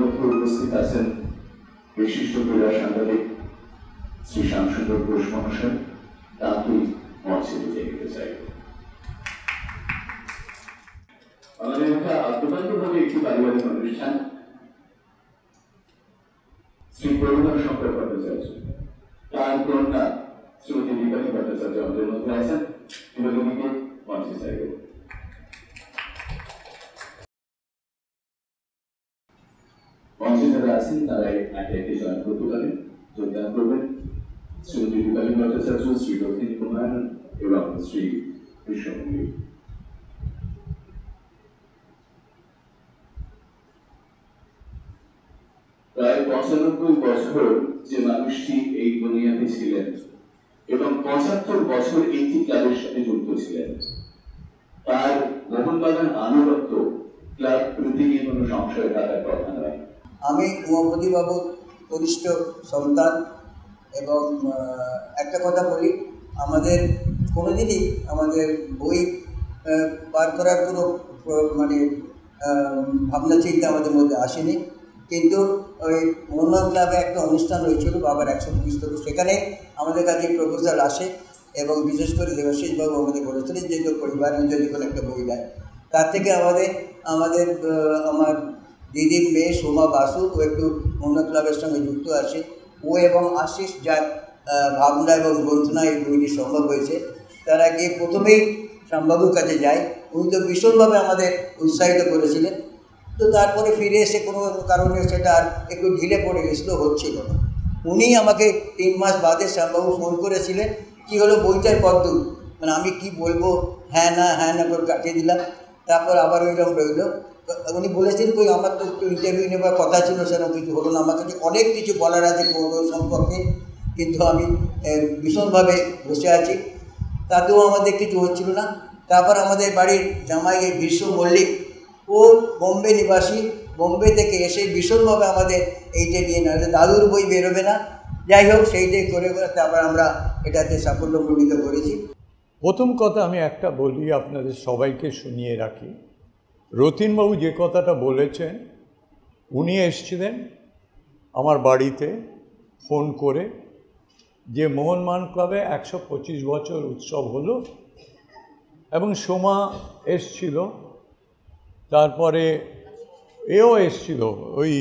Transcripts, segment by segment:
মধ্যে উপস্থিত আছেন বিশিষ্ট ক্রীড়া সাংবাদিক শ্রী শ্যামসুন্দর ঘোষ মহাশয়, তাকেই মঞ্চে দিতে নিতে চাই। আমাদের একটা আদ্যপান্তভাবে একটি পারিবারিক অনুষ্ঠান। শ্রী করুণার শঙ্কর ভট্টাচার্য, তার কন্যা শ্রীমতী দীপালী ভট্টাচার্য আমাদের মধ্যে আছেন, বিনোদিনীকে মঞ্চে চাইব। মঞ্চে যারা আছেন তারাই একে একে জয়েন করতে পারেন, যোগদান করবেন। শ্রীমতী দীপালী ভট্টাচার্য, শ্রী রথিন কুমার এবং শ্রী কৃষ্ণমূর্তি। প্রায় 95 বছর যে মানুষটি এই দুনিয়াতে ছিলেন এবং 75 বছর একটি ক্লাবের সাথে যুক্ত ছিলেন, তার মোহনবাগান আনুগত্য ক্লাব প্রতি নিয়ে কোনো সংশয় থাকার কথা নয়। আমি উমাপতি বাবুর কনিষ্ঠ সন্তান এবং একটা কথা বলি, আমাদের কোনোদিনই আমাদের বই পার করার কোনো মানে ভাবনা চিন্তা আমাদের মধ্যে আসেনি, কিন্তু ওই মোহনবাগান ক্লাবে একটা অনুষ্ঠান হয়েছিল বাবার 125তম, সেখানে আমাদের কাছে প্রপোজাল আসে এবং বিশেষ করে দেবাশিসবাবু আমাদের বলেছিলেন যে পরিবারের যদি কোনো একটা বই দেয়, তার থেকে আমার দিদির মেয়ে সোমা বাসু, ও একটু মোহনবাগান ক্লাবের সঙ্গে যুক্ত আছে, ও এবং আশিস, যার ভাবনা এবং গ্রন্থনা এই বইটি সম্ভব হয়েছে, তারা গিয়ে প্রথমেই শ্যামবাবুর কাছে যায়। উনি তো ভীষণভাবে আমাদের উৎসাহিত করেছিলেন। তো তারপরে ফিরে এসে কোনো কারণে সেটা আর একটু ঢিলে পড়ে গেছিলো, হচ্ছিল না। উনি আমাকে 3 মাস বাদে শ্যামবাবু ফোন করেছিলেন, কি হলো বইটার কদ্দূর, মানে আমি কি বলবো, হ্যাঁ না করে কাটিয়ে দিলাম। তারপর আবার ওইরকম রইল। উনি বলেছেন কই আমার তো একটু ইন্টারভিউ নেবার কথা ছিল, সেরকম কিছু হলো না। আমার কাছে অনেক কিছু বলার আছে বই সম্পর্কে, কিন্তু আমি ভীষণভাবে বসে আছি, তাতেও আমাদের কিছু হচ্ছিল না। তারপর আমাদের বাড়ির জামাই বিশ্ব মল্লিক, ও বোম্বে নিবাসী, বোম্বে থেকে এসে ভীষণভাবে আমাদের এইটা নিয়ে না, দাদুর বই বেরোবে না, যাই হোক সেইটাই করে তারপর আমরা এটাতে সাফল্যমণ্ডিত করেছি। প্রথম কথা আমি একটা বলি, আপনাদের সবাইকে শুনিয়ে রাখি। রতিনবাবু যে কথাটা বলেছেন, উনি এসেছিলেন আমার বাড়িতে ফোন করে যে মোহনবাগান ক্লাবে 125 বছর উৎসব হলো, এবং সোমা এসছিল, তারপরে এও এসছিল, ওই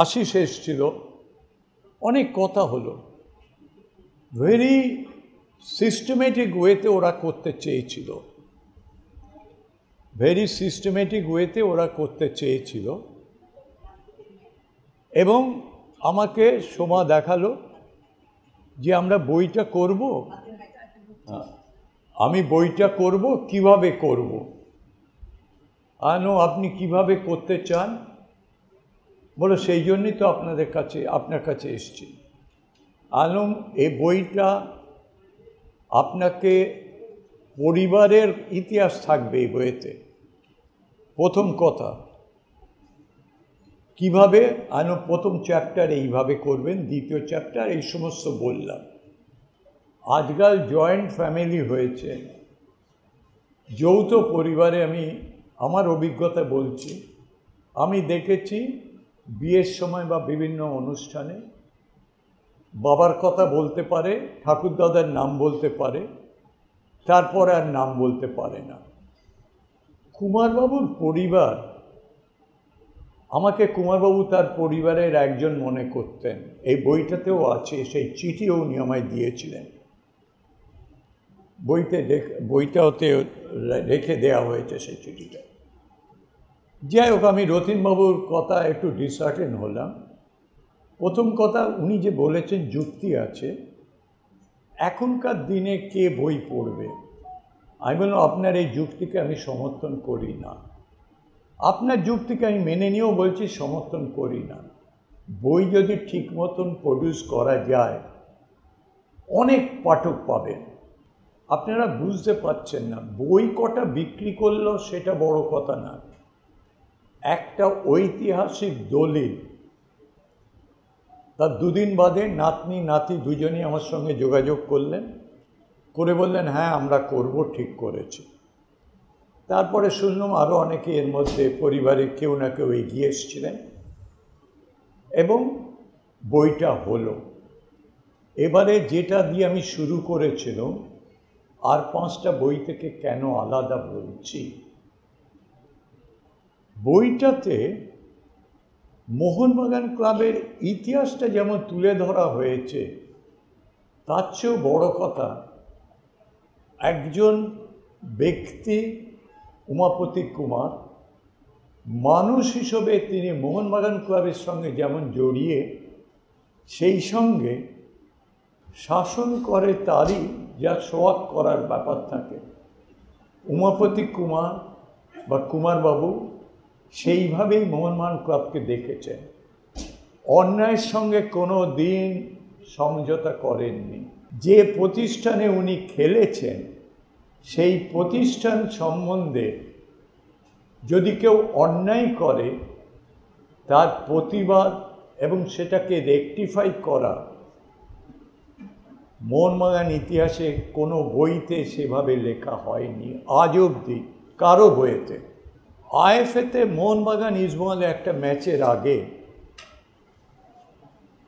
আশিস এসছিল, অনেক কথা হলো। ভেরি সিস্টেমেটিক ওয়েতে ওরা করতে চেয়েছিল, এবং আমাকে সোমা দেখালো যে আমরা বইটা করব, আমি বইটা করব, কিভাবে করব, আপনি কিভাবে করতে চান, বলো সেই জন্যই তো আপনার কাছে এসেছি। এই বইটা আপনাকে পরিবারের ইতিহাস থাকবে এই বইয়েতে। প্রথম কথা কিভাবে প্রথম চ্যাপ্টার এইভাবে করবেন, দ্বিতীয় চ্যাপ্টার এই সমস্ত বললাম। আজকাল জয়েন্ট ফ্যামিলি হয়েছে, যৌথ পরিবারে আমার অভিজ্ঞতা বলছি, আমি দেখেছি বিয়ের সময় বা বিভিন্ন অনুষ্ঠানে বাবার কথা বলতে পারে, ঠাকুরদাদার নাম বলতে পারে, তারপরে আর নাম বলতে পারে না। কুমারবাবুর পরিবার, আমাকে কুমারবাবু তার পরিবারের একজন মনে করতেন। এই বইটাতেও আছে, সেই চিঠিও উনি আমায় দিয়েছিলেন, বইটাতে রেখে দেওয়া হয়েছে সেই চিঠিটা। যাই হোক, আমি রতিনবাবুর কথা একটু ডিসার্টেন হলাম। প্রথম কথা, উনি যে বলেছেন যুক্তি আছে, এখনকার দিনে কে বই পড়বে? আমি বললাম আপনার এই যুক্তিকে আমি সমর্থন করি না। আপনার যুক্তিকে আমি মেনে নিয়েও বলছি সমর্থন করি না। বই যদি ঠিক মতন প্রডিউস করা যায়, অনেক পাঠক পাবেন। আপনারা বুঝতে পারছেন না, বই কটা বিক্রি করলো সেটা বড় কথা না, একটা ঐতিহাসিক দলিল। তার 2 দিন বাদে নাতনি নাতি দুজনই আমার সঙ্গে যোগাযোগ করলেন, করে বললেন হ্যাঁ আমরা করব, ঠিক করেছি। তারপরে শুনলাম আরও অনেকে এর মধ্যে পরিবারের কেউ না কেউ এগিয়ে এসেছিলেন, এবং বইটা হলো। এবারে যেটা দিয়ে আমি শুরু করেছিলাম, আর 5টা বই থেকে কেন আলাদা বলছি, বইটাতে মোহনবাগান ক্লাবের ইতিহাসটা যেমন তুলে ধরা হয়েছে, তার চেয়েও বড় কথা একজন ব্যক্তি উমাপতি কুমার মানুষ হিসেবে তিনি মোহনবাগান ক্লাবের সঙ্গে যেমন জড়িয়ে, সেই সঙ্গে শাসন করে তারই যা সোয়াগ করার ব্যাপার থাকে। উমাপতি কুমার বা কুমারবাবু সেইভাবেই মোহনবাগান ক্লাবকে দেখেছেন, অন্যায়ের সঙ্গে কোনো দিন সমঝোতা করেননি। যে প্রতিষ্ঠানে উনি খেলেছেন সেই প্রতিষ্ঠান সম্বন্ধে যদি কেউ অন্যায় করে তার প্রতিবাদ এবং সেটাকে রেকটিফাই করা মোহনবাগান ইতিহাসে কোনো বইতে সেভাবে লেখা হয়নি আজ অবধি কারো বইতে। আইএফএতে মোহনবাগান ইস্টবেঙ্গলে একটা ম্যাচের আগে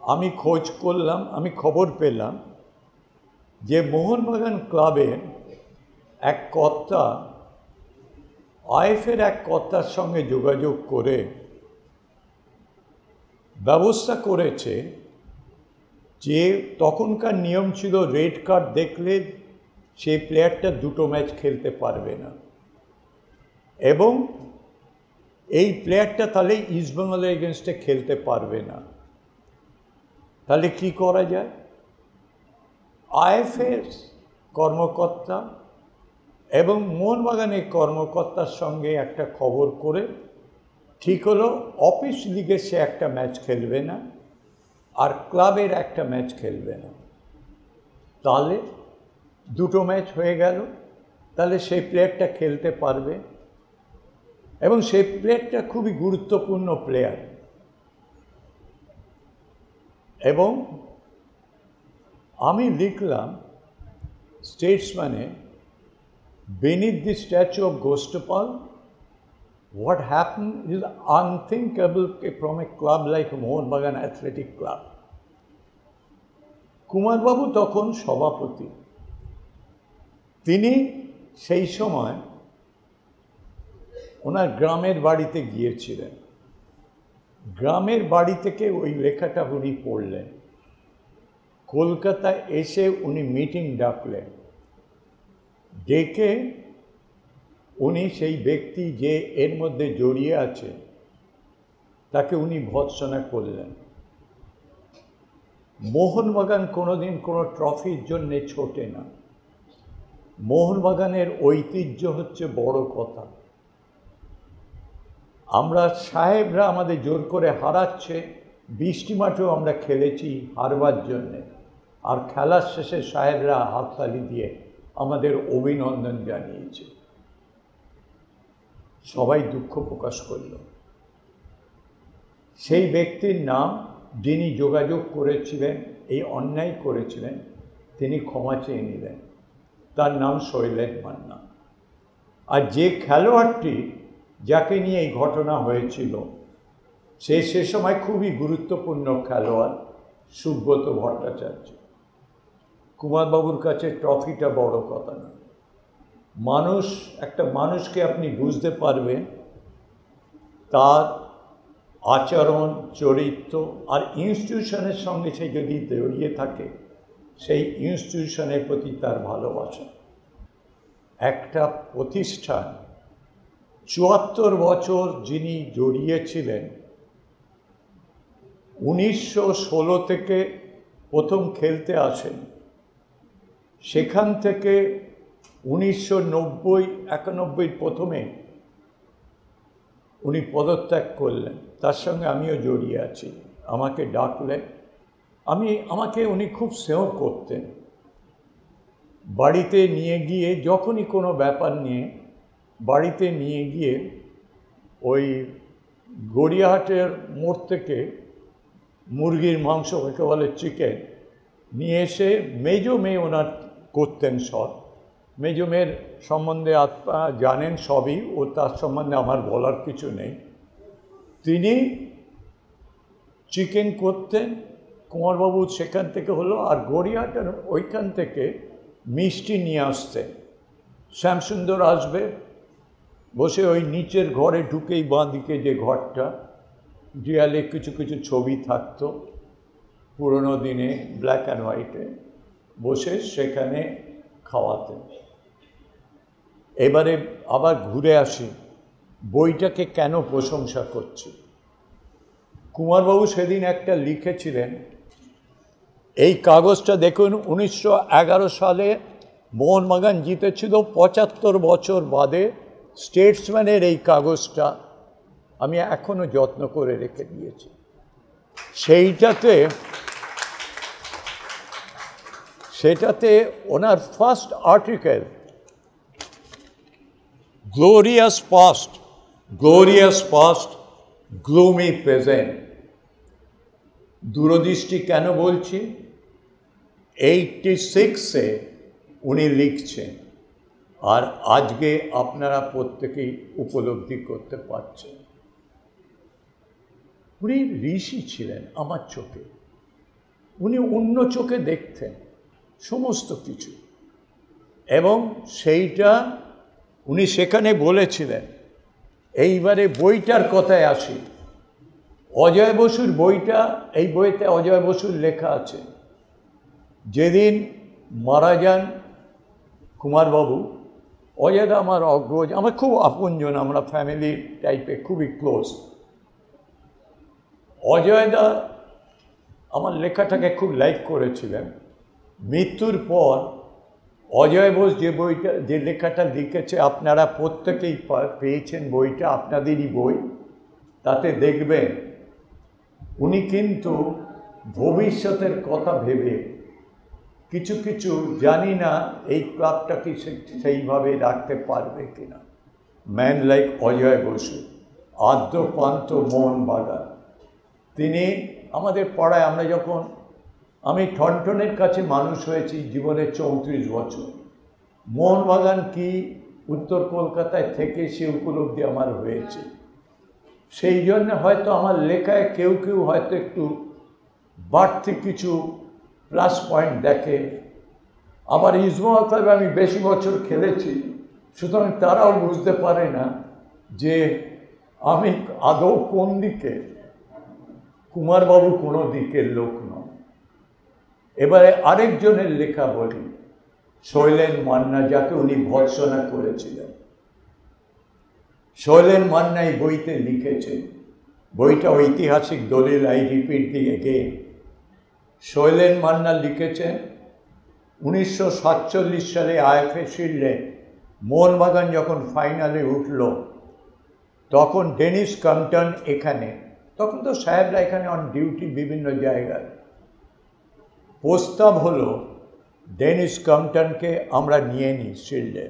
আমি খোঁজ করলাম, আমি খবর পেলাম যে মোহনবাগান ক্লাবের এক কর্তা আইএফের এক কর্তার সঙ্গে যোগাযোগ করে ব্যবস্থা করেছে যে তখনকার নিয়ম ছিল রেড কার্ড দেখলে সেই প্লেয়ারটা 2টো ম্যাচ খেলতে পারবে না, এবং এই প্লেয়ারটা তাহলে ইস্টবেঙ্গলের এগেনস্টে খেলতে পারবে না। তাহলে কি করা যায়? আইএফের কর্মকর্তা এবং মোহনবাগানের কর্মকর্তার সঙ্গে একটা খবর করে ঠিক হলো অফিস লিগে সে একটা ম্যাচ খেলবে না আর ক্লাবের একটা ম্যাচ খেলবে না। তাহলে 2টো ম্যাচ হয়ে গেল, তাহলে সেই প্লেয়ারটা খেলতে পারবে এবং সেই প্লেয়ারটা খুবই গুরুত্বপূর্ণ প্লেয়ার। এবং আমি লিখলাম স্টেটসম্যানে, beneath the statue of Gostapal, what happened is unthinkable from a club like Mohanbagan Athletic Club. কুমারবাবু তখন সভাপতি, তিনি সেই সময় ওনার গ্রামের বাড়িতে গিয়েছিলেন। গ্রামের বাড়ি থেকে ওই লেখাটা উনি পড়লেন, কলকাতায় এসে উনি মিটিং ডাকলেন, ডেকে উনি সেই ব্যক্তি যে এর মধ্যে জড়িয়ে আছে তাকে উনি ভর্ৎসনা করলেন। মোহনবাগান কোনোদিন কোনো ট্রফির জন্যে ছোটে না, মোহনবাগানের ঐতিহ্য হচ্ছে বড় কথা। আমরা সাহেবরা আমাদের জোর করে হারাচ্ছে, বৃষ্টি মাঠেও আমরা খেলেছি হারবার জন্যে, আর খেলার শেষে সাহেবরা হাততালি দিয়ে আমাদের অভিনন্দন জানিয়েছে। সবাই দুঃখ প্রকাশ করল। সেই ব্যক্তির নাম, যিনি যোগাযোগ করেছিলেন, এই অন্যায় করেছিলেন, তিনি ক্ষমা চেয়ে নিলেন, তার নাম শৈলেন মান্না। আর যে খেলোয়াড়টি যাকে নিয়ে এই ঘটনা হয়েছিল সে সময় খুবই গুরুত্বপূর্ণ খেলোয়াড় সুব্রত ভট্টাচার্য। কুমারবাবুর কাছে ট্রফিটা বড় কথা না, একটা মানুষকে আপনি বুঝতে পারবেন তার আচরণ, চরিত্র আর ইনস্টিটিউশনের সঙ্গে সে যদি জড়িয়ে থাকে, সেই ইনস্টিটিউশনের প্রতি তার ভালোবাসা। একটা প্রতিষ্ঠান ৭৪ বছর যিনি জড়িয়েছিলেন, 1916 থেকে প্রথম খেলতে আসেন, সেখান থেকে 1990-91 প্রথমে উনি পদত্যাগ করলেন। তার সঙ্গে আমিও জড়িয়ে আছি। আমাকে ডাকলেন, আমাকে উনি খুব স্নেহ করতেন। বাড়িতে নিয়ে গিয়ে, যখনই কোনো ব্যাপার নিয়ে বাড়িতে নিয়ে গিয়ে ওই গড়িয়াহাটের মোড় থেকে মুরগির মাংস, ওকে বলে চিকেন, নিয়ে এসে মেজো মেয়ে ওনার করতেন সব। মেজো মেয়ের সম্বন্ধে জানেন সবই, ও তার সম্বন্ধে আমার বলার কিছু নেই। তিনি চিকেন করতেন, কুমারবাবু সেখান থেকে হলো, আর গড়িয়াহাটের ওইখান থেকে মিষ্টি নিয়ে আসতেন। শ্যামসুন্দর আসবে, বসে ওই নিচের ঘরে ঢুকেই বাঁ দিকে যে ঘরটা, দেয়ালে কিছু কিছু ছবি থাকতো পুরনো দিনে ব্ল্যাক অ্যান্ড হোয়াইটে, বসে সেখানে খাওয়াতেন। এবারে আবার ঘুরে আসি, বইটাকে কেন প্রশংসা করছি। কুমারবাবু সেদিন একটা লিখেছিলেন, এই কাগজটা দেখুন, 1911 সালে মোহনবাগান জিতেছিল 75 বছর বাদে। স্টেটসম্যানের এই কাগজটা আমি এখনো যত্ন করে রেখে দিয়েছি। সেটাতে ওনার first article, glorious past gloomy present. দূরদৃষ্টি কেন বলছি? 86-এ উনি লিখছেন, আর আজকে আপনারা প্রত্যেকেই উপলব্ধি করতে পারছেন। উনি ঋষি ছিলেন আমার চোখে, উনি অন্য চোখে দেখতেন সমস্ত কিছু, এবং সেইটা উনি সেখানে বলেছিলেন। এইবারে বইটার কথায় আসি, অজয় বসুর বইটা, এই বইতে অজয় বসুর লেখা আছে। যেদিন মারা যান কুমারবাবু, অজয়দা আমার অগ্রজ, আমার খুব আপনজন, আমরা ফ্যামিলি টাইপে খুবই ক্লোজ। অজয়দা আমার লেখাটাকে খুব লাইক করেছিলেন। মৃত্যুর পর অজয় বোস যে লেখাটা লিখেছে, আপনারা প্রত্যেকেই পেয়েছেন বইটা, আপনাদেরই বই, তাতে দেখবেন উনি কিন্তু ভবিষ্যতের কথা ভেবে কিছু কিছু, জানি না এই ক্লাবটাকে সেইভাবে রাখতে পারবে কিনা, ম্যান লাইক অজয় বসু, আদ্যপান্ত মোহনবাগান। তিনি আমাদের পাড়ায়, আমি ঠনঠনের কাছে মানুষ হয়েছি জীবনে 34 বছর। মোহনবাগান কি উত্তর কলকাতায় থেকে সে উপলব্ধি আমার হয়েছে। সেই জন্য হয়তো আমার লেখায় কেউ কেউ হয়তো একটু বাড়তি কিছু প্লাস পয়েন্ট দেখে। আবার ইস্টবেঙ্গল ক্লাবে আমি বেশি বছর খেলেছি, সুতরাং তারাও বুঝতে পারে না যে আমি আদৌ কোন দিকে। কুমারবাবু কোনো দিকের লোক নয়। এবারে আরেকজনের লেখা বলি, শৈলেন মান্না, যাকে উনি ভর্ৎসনা করেছিলেন। শৈলেন মান্না এই বইতে লিখেছেন, বইটা ঐতিহাসিক দলিল, I repeat the again. Sailen Manna লিখেছেন, 1947 সালে আইএফএ শিল্ডে মোহনবাগান যখন ফাইনালে উঠল, তখন ডেনিস কম্পটন এখানে, তখন তো সাহেবরা এখানে অন ডিউটি বিভিন্ন জায়গায়, প্রস্তাব হলো ডেনিস কম্পটনকে আমরা নিয়ে নিই শিল্ডে।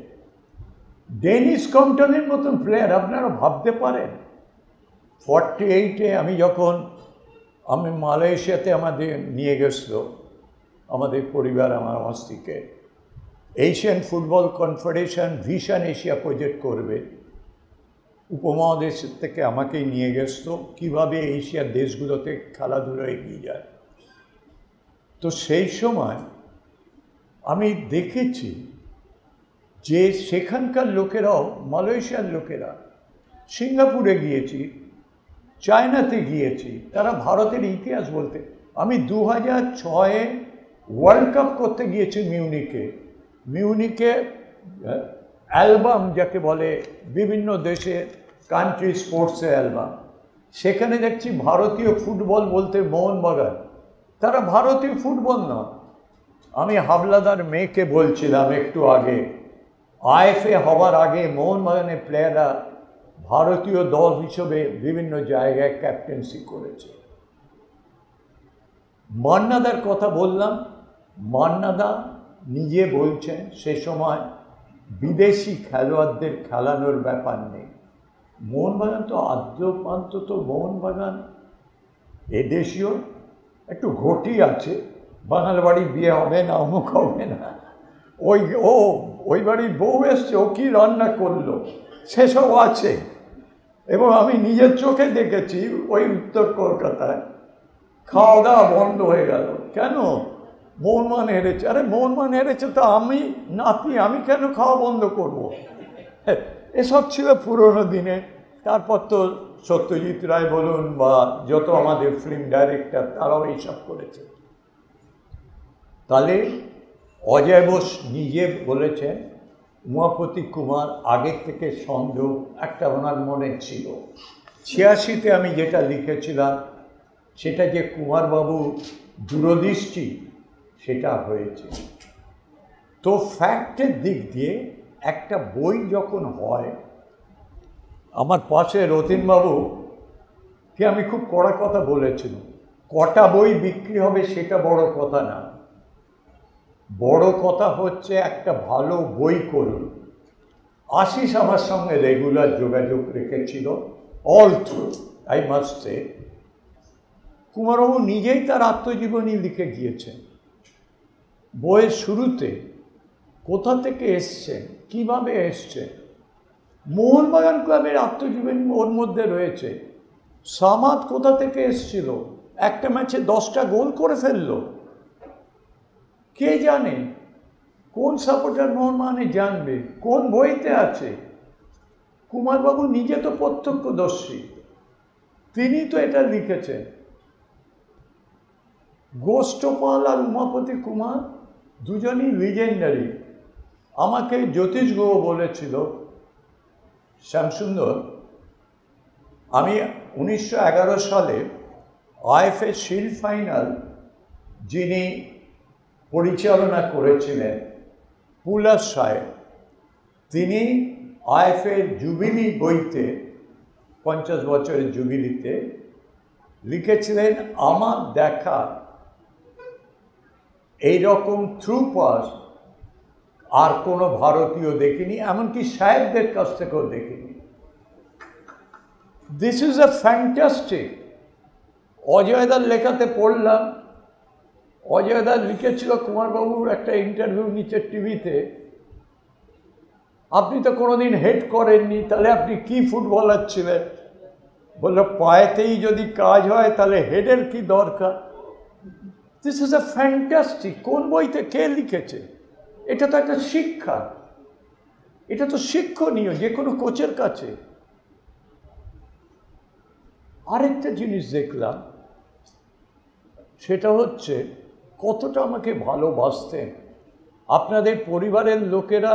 ডেনিস কম্পটনের মতন প্লেয়ার আপনারা ভাবতে পারেন? 48-এ আমি মালয়েশিয়াতে আমাদের নিয়ে গেছিল আমাদের পরিবার, আমার স্ত্রীকে। Asian football confederation vision Asia project করবে, উপমহাদেশ থেকে আমাকেই নিয়ে গেছিল, কীভাবে এশিয়ার দেশগুলোতে খেলাধুলো এগিয়ে যায়। তো সেই সময় আমি দেখেছি যে সেখানকার লোকেরাও, মালয়েশিয়ার লোকেরা, সিঙ্গাপুরে গিয়েছি, চায়নাতে গিয়েছি, তারা ভারতের ইতিহাস বলতে। আমি 2006-এ ওয়ার্ল্ড কাপ করতে গিয়েছি মিউনিকে অ্যালবাম যাকে বলে, বিভিন্ন দেশের কান্ট্রি স্পোর্টসের অ্যালবাম। সেখানে দেখছি ভারতীয় ফুটবল বলতে মোহনবাগান, তারা ভারতীয় ফুটবল নয়। আমি হাবলাদার মেয়েকে বলছিলাম একটু আগে, আইএফএ হবার আগে মোহনবাগানের প্লেয়াররা ভারতীয় দল হিসেবে বিভিন্ন জায়গায় ক্যাপ্টেন্সি করেছে। মান্নাদার কথা বললাম, মান্নাদা নিজে বলছেন সে সময় বিদেশি খেলোয়াড়দের খেলানোর ব্যাপার নেই। মোহনবাগান তো আদ্যপান্ত, তো মোহনবাগান এদেশীয় একটু ঘটি আছে, বাঙাল বাড়ি বিয়ে হবে না, অমুক হবে না, ওই বাড়ির বউ এসছে, ও কী রান্না করলো, সেসব আছে। এবং আমি নিজের চোখে দেখেছি ওই উত্তর কলকাতায় খাওয়া দাওয়া বন্ধ হয়ে গেল। কেন? মোহনবাগান হেরেছে। আরে মোহনবাগান হেরেছে তো আমি নাতি, আমি কেন খাওয়া বন্ধ করব? এসব ছিল পুরনো দিনে। তারপর তো সত্যজিৎ রায় বলুন বা যত আমাদের ফিল্ম ডাইরেক্টর, তারাও এইসব করেছে। তাহলে অজয় বোস নিজে বলেছেন উমাপতি কুমার আগের থেকে সন্দেহ একটা ওনার মনে ছিল। 86-তে আমি যেটা লিখেছিলাম সেটা যে কুমারবাবু দূরদৃষ্টি, সেটা হয়েছে। তো ফ্যাক্টের দিক দিয়ে একটা বই যখন হয়, আমার পাশে রতিনবাবুকে আমি খুব কড়া কথা বলেছিলাম, কটা বই বিক্রি হবে সেটা বড় কথা না, বড় কথা হচ্ছে একটা ভালো বই করুন। আশিস আমার সঙ্গে রেগুলার যোগাযোগ রেখেছিল all through, I must say. কুমারবাবু নিজেই তার আত্মজীবনী লিখে গিয়েছেন। বইয়ের শুরুতে কোথা থেকে এসছেন, কিভাবে এসছেন, মোহনবাগান ক্লাবের আত্মজীবনী ওর মধ্যে রয়েছে। সামাদ কোথা থেকে এসছিল, একটা ম্যাচে 10টা গোল করে ফেললো, কে জানে? কোন সাপোর্টার মোহনবাগানে জানবে? কোন বইতে আছে? কুমারবাবু নিজে তো প্রত্যক্ষদর্শী, তিনি তো এটা লিখেছেন। গোষ্ঠপাল আর উমাপতি কুমার দুজনই লিজেন্ডারি। আমাকে জ্যোতিষ গুহ বলেছিল, শ্যামসুন্দর, আমি 1911 সালে আইএফএ শিল্ড ফাইনাল যিনি পরিচালনা করেছিলেন পুলাস সাহেব, তিনি আইএফএ জুবিলি বইতে 50 বছরের জুবিলিতে লিখেছিলেন, আমার দেখা এইরকম থ্রু পাস আর কোনো ভারতীয় দেখিনি, এমনকি সাহেবদের কাছ থেকেও দেখিনি। This is a fantastic. অজয়দার লেখাতে পড়লাম, অজয়দার লিখেছিল কুমারবাবুর একটা ইন্টারভিউ নিচে টিভিতে, আপনি তো কোনোদিন হেড করেননি, তাহলে আপনি কি ফুটবলার ছিলেন? বললো, পায়েতেই যদি কাজ হয় তাহলে হেডের কি দরকার? This is a fantastic. কোন বইতে কে লিখেছে? এটা তো একটা শিক্ষা, এটা তো শিক্ষণীয় যে কোনো কোচের কাছে। আরেকটা জিনিস দেখলাম, সেটা হচ্ছে কতটা আমাকে ভালোবাসতেন। আপনাদের পরিবারের লোকেরা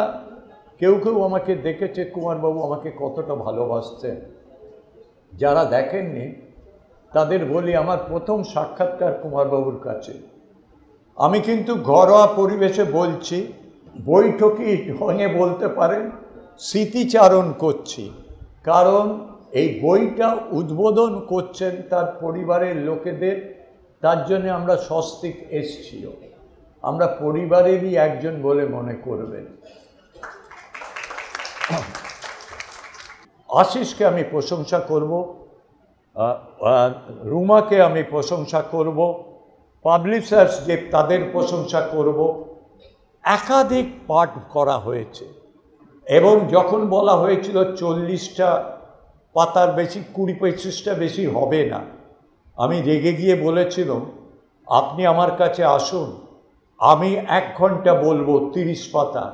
কেউ কেউ আমাকে দেখেছে কুমারবাবু আমাকে কতটা ভালোবাসতেন। যারা দেখেননি তাদের বলি, আমার প্রথম সাক্ষাৎকার কুমারবাবুর কাছে। আমি কিন্তু ঘরোয়া পরিবেশে বলছি, বৈঠকি ঢঙে বলতে পারেন, স্মৃতিচারণ করছি। কারণ এই বইটা উদ্বোধন করছেন তার পরিবারের লোকেদের, তার জন্য আমরা স্বস্তিক এসেছিল, আমরা পরিবারেরই একজন বলে মনে করবেন। আশিসকে আমি প্রশংসা করব, রুমাকে আমি প্রশংসা করব, পাবলিশার্স যে তাদের প্রশংসা করব। একাধিক পাঠ করা হয়েছে এবং যখন বলা হয়েছিল 40টা পাতার বেশি, 20-25টা বেশি হবে না, আমি রেগে গিয়ে বলেছিলাম, আপনি আমার কাছে আসুন, আমি 1 ঘন্টা বলবো 30 পাতা।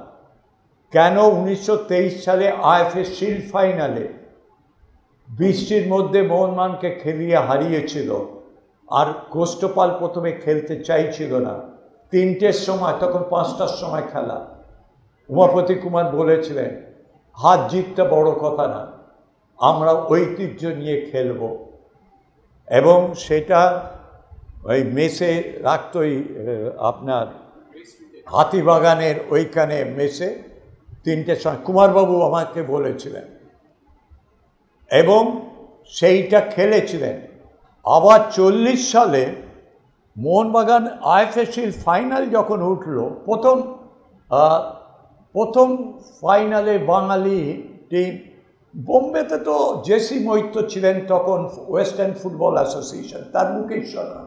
কেন 1923 সালে আইএফএ শিল্ড ফাইনালে বৃষ্টির মধ্যে মোহনবাগানকে খেলিয়ে হারিয়েছিল, আর গোষ্ঠপাল প্রথমে খেলতে চাইছিল না, 3টের সময়, তখন 5টার সময় খেলা। উমাপতি কুমার বলেছিলেন, হাত জিতটা বড় কথা না, আমরা ঐতিহ্য নিয়ে খেলব। এবং সেটা ওই মেসে রাখতো, আপনার হাতিবাগানের ওইখানে মেসে 3টের সময় কুমারবাবু আমাকে বলেছিলেন, এবং সেইটা খেলেছিলেন। আবার 40 সালে মোহনবাগান আইএফএ শিল্ড ফাইনাল যখন উঠল, প্রথম ফাইনালে বাঙালি টিম, বোম্বেতে তো জেসি মৈত্র ছিলেন তখন, ওয়েস্টার্ন ফুটবল অ্যাসোসিয়েশন, তার মুখেই শোনা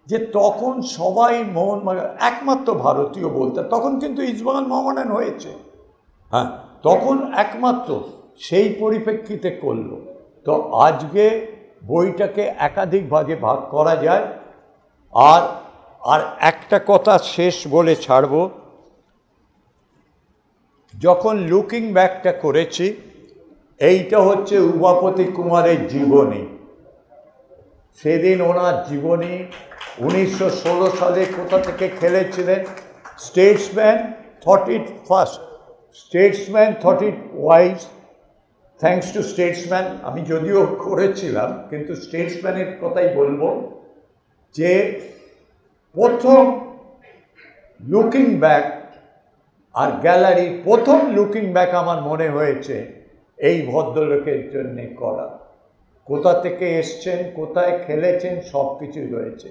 যে তখন সবাই মোহনবাগান একমাত্র ভারতীয় বলতে, তখন কিন্তু ইস্টবেঙ্গল মোহামেডান হয়েছে, হ্যাঁ, তখন একমাত্র, সেই পরিপ্রেক্ষিতে করলো। তো আজকে বইটাকে একাধিক ভাগে ভাগ করা যায়, আর আর একটা কথা শেষ বলে ছাড়ব, যখন লুকিং ব্যাকটা করেছি, এইটা হচ্ছে উমাপতি কুমারের জীবনী। সেদিন ওনার জীবনী 1916 সালে কোথা থেকে খেলেছিলেন। Statesman thought it first, Statesman thought it wise, thanks to Statesman. আমি যদিও করেছিলাম, কিন্তু স্টেটসম্যানের কথাই বলবো যে প্রথম লুকিং ব্যাক আর গ্যালারি, প্রথম লুকিং ব্যাক আমার মনে হয়েছে এই ভদ্রলোকের জন্যে করা। কোথা থেকে এসছেন, কোথায় খেলেছেন, সব কিছুই রয়েছে।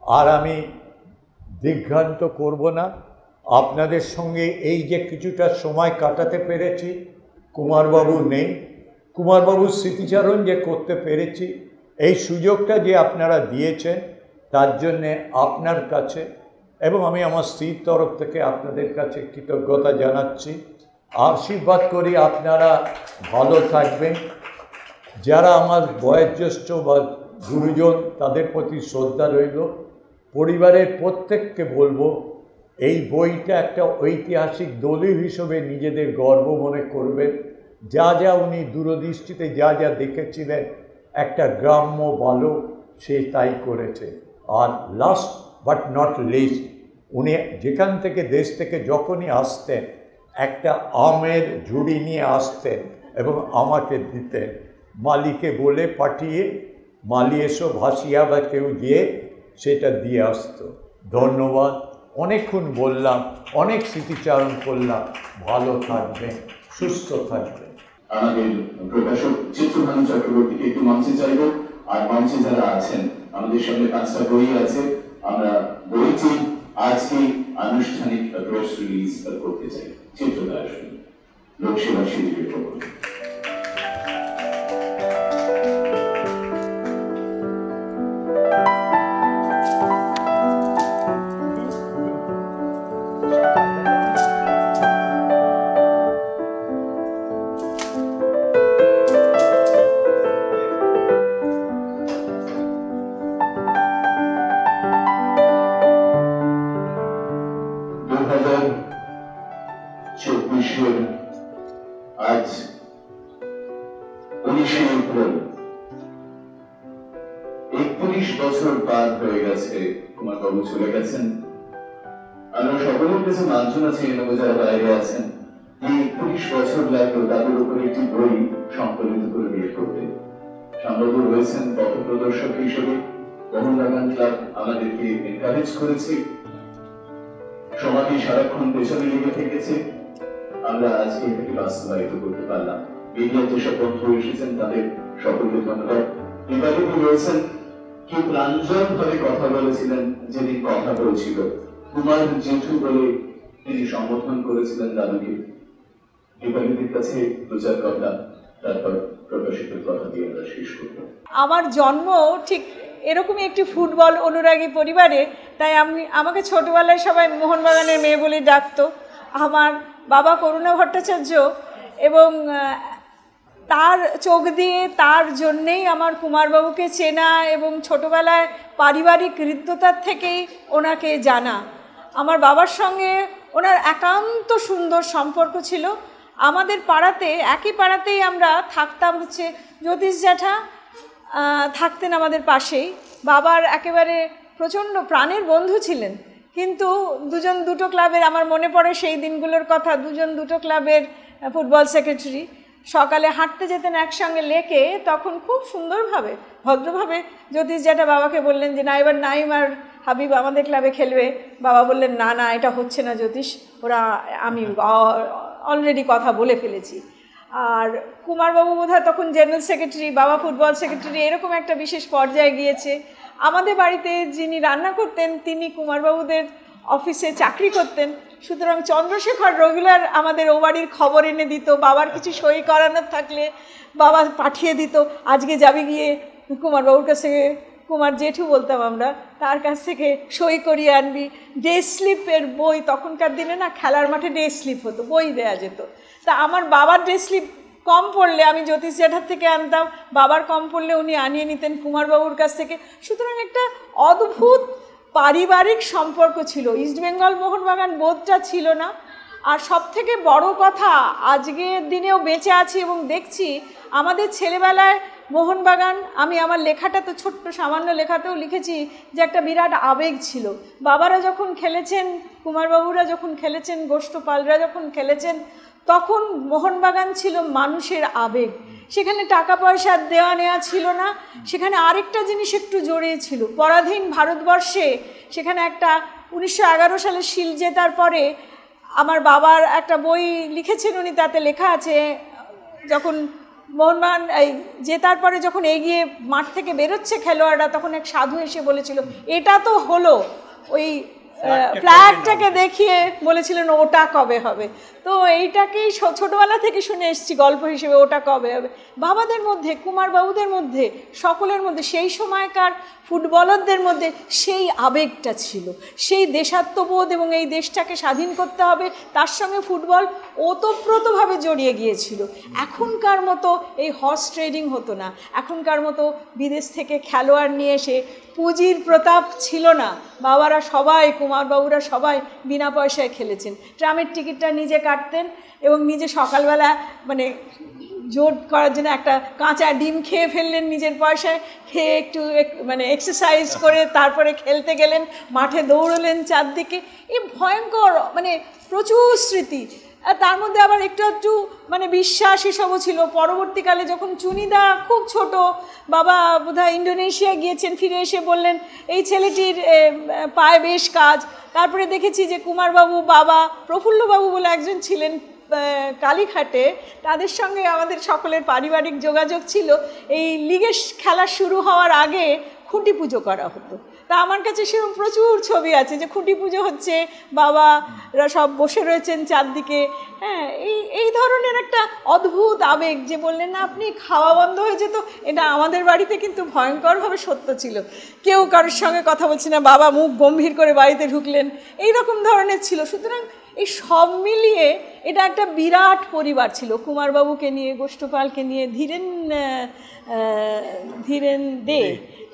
আর আমি দিগ্ভ্রান্ত করব না, আপনাদের সঙ্গে এই যে কিছুটা সময় কাটাতে পেরেছি, কুমারবাবু নেই, কুমারবাবুর স্মৃতিচারণ যে করতে পেরেছি, এই সুযোগটা যে আপনারা দিয়েছেন তার জন্যে আপনার কাছে এবং আমি আমার স্ত্রীর তরফ থেকে আপনাদের কাছে কৃতজ্ঞতা জানাচ্ছি। আশীর্বাদ করি আপনারা ভালো থাকবেন। যারা আমার বয়োজ্যেষ্ঠ বা গুরুজন, তাদের প্রতি শ্রদ্ধা রইল। পরিবারের প্রত্যেককে বলবো, এই বইটা একটা ঐতিহাসিক দলিল হিসেবে নিজেদের গর্ব মনে করবেন। যা যা উনি দূরদৃষ্টিতে যা যা দেখেছিলেন, একটা গ্রাম্য বালক সে তাই করেছে। আর লাস্ট বাট নট লিস্ট, উনি যেখান থেকে দেশ থেকে যখনই আসতেন একটা আমের ঝুড়ি নিয়ে আসতেন এবং আমাকে দিতেন। মালিকে বলে পাঠিয়ে, মালি এসো ভাসিয়া বা কেউ গিয়ে সেটা দিয়ে আসতো। ধন্যবাদ। অনেকক্ষণ বললাম, অনেক স্মৃতিচারণ করলাম। ভালো থাকবেন, সুস্থ থাকবেন। আমাদের প্রকাশক চিত্রভানু চক্রবর্তীকে একটু মঞ্চে চাইব। আর মঞ্চে যারা আছেন, আমাদের সামনে 5টা বই আছে, আমরা বইটি আজকে আনুষ্ঠানিক প্রেস রিলিজ করতে চাই। চিত্রদা আসুন, লোকসেবা শিবিরের পক্ষ থেকে। আজ 19শে এপ্রিল, 31 বছর পার হয়ে গেছে কুমারবাবু চলে গেছেন। আমরা সকলের কাছে লাঞ্ছনা চেয়ে নেবো যারা বাইরে আছেন, এই 31 বছর লাগলো তাদের উপরে একটি বই সংকলিত করে বের করতে। সম্ভব রয়েছেন পথ প্রদর্শক হিসেবে, মোহনবাগান ক্লাব আমাদেরকে এনকারেজ করেছে, সমাধি সারাক্ষণ পেছনে লেগে থেকেছে। আমরা আজকে এটাকে বাস্তবায়িত করতে পারলাম। মিডিয়া যেসব বন্ধু এসেছেন তাদের সকলকে ধন্যবাদ। এবারে রয়েছেন কি প্রাঞ্জল ভাবে কথা বলেছিলেন, যেদিন কথা বলছিল কুমার জেঠু বলে তিনি সম্বোধন করেছিলেন দাদুকে। দীপালিদির কাছে 2-4 কথা, তারপর প্রকাশিতের কথা দিয়ে আমরা শেষ করব। আমার জন্ম ঠিক এরকমই একটি ফুটবল অনুরাগী পরিবারে, তাই আমাকে ছোটবেলায় সবাই মোহনবাগানের মেয়ে বলে ডাকতো। আমার বাবা করুণা ভট্টাচার্য, এবং তার চোখ দিয়ে, তার জন্যেই আমার কুমারবাবুকে চেনা এবং ছোটোবেলায় পারিবারিক হৃদ্যতার থেকেই ওনাকে জানা। আমার বাবার সঙ্গে ওনার একান্ত সুন্দর সম্পর্ক ছিল। আমাদের পাড়াতে, একই পাড়াতেই আমরা থাকতাম, হচ্ছে জ্যোতিষ জ্যাঠা থাকতেন আমাদের পাশেই। বাবার একেবারে প্রচণ্ড প্রাণের বন্ধু ছিলেন, কিন্তু দুজন দুটো ক্লাবের, আমার মনে পড়ে সেই দিনগুলোর কথা, দুজন দুটো ক্লাবের ফুটবল সেক্রেটারি। সকালে হাঁটতে যেতেন একসঙ্গে লেকে, তখন খুব সুন্দরভাবে ভদ্রভাবে জ্যোতিষ জ্যাঠা বাবাকে বললেন যে না, এবার নাইম আর হাবিব আমাদের ক্লাবে খেলবে। বাবা বললেন না না, এটা হচ্ছে না জ্যোতিষ, ওরা আমি অলরেডি কথা বলে ফেলেছি। আর কুমারবাবু বোধহয় তখন জেনারেল সেক্রেটারি, বাবা ফুটবল সেক্রেটারি, এরকম একটা বিশেষ পর্যায়ে গিয়েছে। আমাদের বাড়িতে যিনি রান্না করতেন তিনি কুমারবাবুদের অফিসে চাকরি করতেন, সুতরাং চন্দ্রশেখর রেগুলার আমাদের ও বাড়ির খবর এনে দিত। বাবার কিছু সই করানোর থাকলে বাবা পাঠিয়ে দিত, আজকে যাবি গিয়ে কুমারবাবুর কাছে, কুমার জেঠু বলতাম আমরা, তার কাছ থেকে সই করিয়ে আনবি। ডে স্লিপের বই, তখনকার দিনে না খেলার মাঠে ডে স্লিপ হতো, বই দেয়া যেত। তা আমার বাবার ডে স্লিপ কম পড়লে আমি জ্যোতিষ জেঠার থেকে আনতাম, বাবার কম পড়লে উনি আনিয়ে নিতেন কুমারবাবুর কাছ থেকে। সুতরাং একটা অদ্ভুত পারিবারিক সম্পর্ক ছিল, ইস্টবেঙ্গল মোহনবাগান বোধটা ছিল না। আর সবথেকে বড় কথা, আজকের দিনেও বেঁচে আছি এবং দেখছি আমাদের ছেলেবেলায় মোহনবাগান, আমি আমার লেখাটা তো ছোট্ট সামান্য লেখাতেও লিখেছি যে একটা বিরাট আবেগ ছিল। বাবারা যখন খেলেছেন, কুমারবাবুরা যখন খেলেছেন, গোষ্ঠপালরা যখন খেলেছেন, তখন মোহনবাগান ছিল মানুষের আবেগ। সেখানে টাকা পয়সার দেওয়া নেওয়া ছিল না, সেখানে আরেকটা জিনিস একটু জড়িয়ে ছিল, পরাধীন ভারতবর্ষে সেখানে একটা 1911 সালে শিল্ড জেতার পরে আমার বাবার একটা বই লিখেছেন উনি, তাতে লেখা আছে যখন মোহনবাগান এই জেতার পরে যখন এগিয়ে মাঠ থেকে বেরোচ্ছে খেলোয়াড়রা, তখন এক সাধু এসে বলেছিল এটা তো হলো, ওই ফ্ল্যাগটাকে দেখিয়ে বলেছিলেন ওটা কবে হবে। তো এইটাকেই ছোটোবেলা থেকে শুনে এসেছি গল্প হিসেবে, ওটা কবে হবে। বাবাদের মধ্যে, কুমারবাবুদের মধ্যে, সকলের মধ্যে, সেই সময়কার ফুটবলারদের মধ্যে সেই আবেগটা ছিল, সেই দেশাত্মবোধ এবং এই দেশটাকে স্বাধীন করতে হবে, তার সঙ্গে ফুটবল ওতপ্রোতভাবে জড়িয়ে গিয়েছিল। এখনকার মতো এই হর্স ট্রেডিং হতো না, এখনকার মতো বিদেশ থেকে খেলোয়াড় নিয়ে এসে পুঁজির প্রতাপ ছিল না। বাবারা সবাই, কুমারবাবুরা সবাই বিনা পয়সায় খেলেছেন, ট্রামের টিকিটটা নিজে কাটতেন এবং নিজে সকালবেলা মানে জোর করার জন্য একটা কাঁচা ডিম খেয়ে ফেললেন নিজের পয়সায়, খেয়ে একটু মানে এক্সারসাইজ করে তারপরে খেলতে গেলেন, মাঠে দৌড়লেন চারদিকে। এই ভয়ঙ্কর মানে প্রচুর স্মৃতি। তার মধ্যে আবার একটু একটু মানে বিশ্বাস এসবও ছিল। পরবর্তীকালে যখন চুনিদা খুব ছোট, বাবা বোধহয় ইন্দোনেশিয়া গিয়েছেন, ফিরে এসে বললেন এই ছেলেটির পায়ে বেশ কাজ। তারপরে দেখেছি যে কুমারবাবু, বাবা প্রফুল্লবাবু বলে একজন ছিলেন কালীঘাটে, তাদের সঙ্গে আমাদের সকলের পারিবারিক যোগাযোগ ছিল। এই লিগের খেলা শুরু হওয়ার আগে খুঁটি পুজো করা হতো। তা আমার কাছে সেরকম প্রচুর ছবি আছে যে খুঁটি পুজো হচ্ছে, বাবারা সব বসে রয়েছেন চারদিকে। হ্যাঁ, এই ধরনের একটা অদ্ভুত আবেগ, যে বললেন না আপনি খাওয়া বন্ধ হয়ে যেত, এটা আমাদের বাড়িতে কিন্তু ভয়ঙ্করভাবে সত্য ছিল। কেউ কারোর সঙ্গে কথা বলছে না, বাবা মুখ গম্ভীর করে বাড়িতে ঢুকলেন, এই রকম ধরনের ছিল। সুতরাং এই সব মিলিয়ে এটা একটা বিরাট পরিবার ছিল, কুমারবাবুকে নিয়ে, গোষ্ঠপালকে নিয়ে,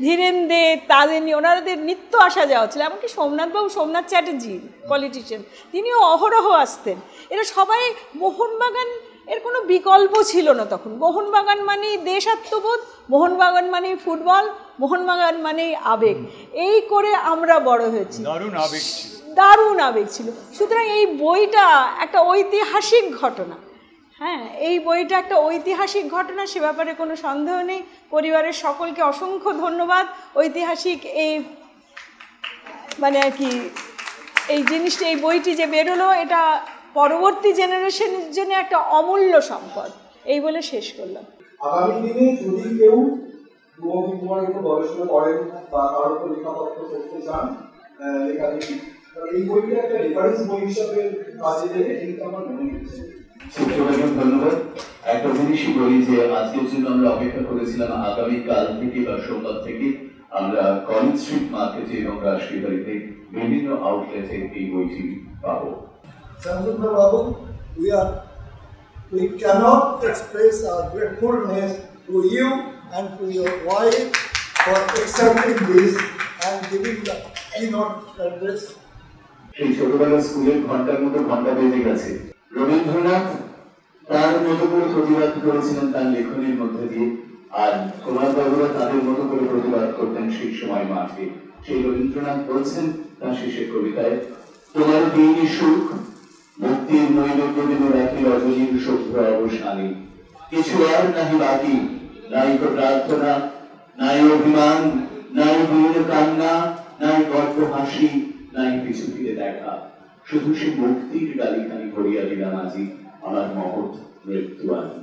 ধীরেন দে তাদের নিয়ে, ওনাদের নিত্য আসা যাওয়া ছিল। এমনকি সোমনাথ চ্যাটার্জি পলিটিশিয়ান, তিনিও অহরহ আসতেন। এরা সবাই মোহনবাগান এর কোনো বিকল্প ছিল না তখন। মোহনবাগান মানেই দেশাত্মবোধ, মোহনবাগান মানেই ফুটবল, মোহনবাগান মানেই আবেগ। এই করে আমরা বড় হয়েছি, দারুণ আবেগ ছিল। সুতরাং এই বইটা একটা ঐতিহাসিক ঘটনা। হ্যাঁ, এই বইটা একটা ঐতিহাসিক ঘটনা, সে ব্যাপারে কোনো সন্দেহ নেই। পরিবারের সকলকে অসংখ্য ধন্যবাদ। ঐতিহাসিক এই মানে আর কি এই জিনিসটা, এই বইটি যে বেরোলো, এটা পরবর্তী জেনারেশনের জন্য একটা অমূল্য সম্পদ। এই বলে শেষ করলাম। আগামী দিনে যদি কেউ গবেষণা করেন বা তার উপর লেখাপত্র করতে চান, লেখালেখি, এই বইটা একটা রেফারেন্স বই হিসাবে কাজে দেবে, কিন্তু আমার মনে হচ্ছে। ধন্যবাদ। একটা জিনিসই বলি যে আজকের জন্য আমরা অপেক্ষা করেছিলাম আগামীকাল থেকে বা সোমবার থেকে আমরা কলেজ স্ট্রিট মার্কেটে এবং রাষ্ট্রীয়বাড়িতে বিভিন্ন আউটলেটে এই বইটি পাবো। Samsundra Babu, we cannot express our gratefulness to you and to your wife for accepting this and giving the keynote address. এই ছোটবেলার স্কুলের ঘন্টার মতো ঘন্টা বেজে গেছে। রবীন্দ্রনাথ তার মতো করে প্রতিবাদ করেছিলেন তার লেখনীর মধ্যে দিয়ে, আর কুমারবাবুরা তাদের মতো করে প্রতিবাদ করতেন সেই সময় মাঠে। সেই রবীন্দ্রনাথ বলছেন তার শেষের কবিতায়, তোমার দিনই সুখ মুক্তির নৈবেদ্য দেব রাখি রজনীর শুভ্র অবসানে, কিছু আর নাহি বাকি, নাই তো প্রার্থনা, নাই অভিমান, নাই বীর কান্না, নাই গর্ব হাসি, নাই পিছু ফিরে দেখা, শুধু সে মুক্তির গালিখানি ভরিয়া দিলাম আজি আমার মহৎ মৃত্যু আনি।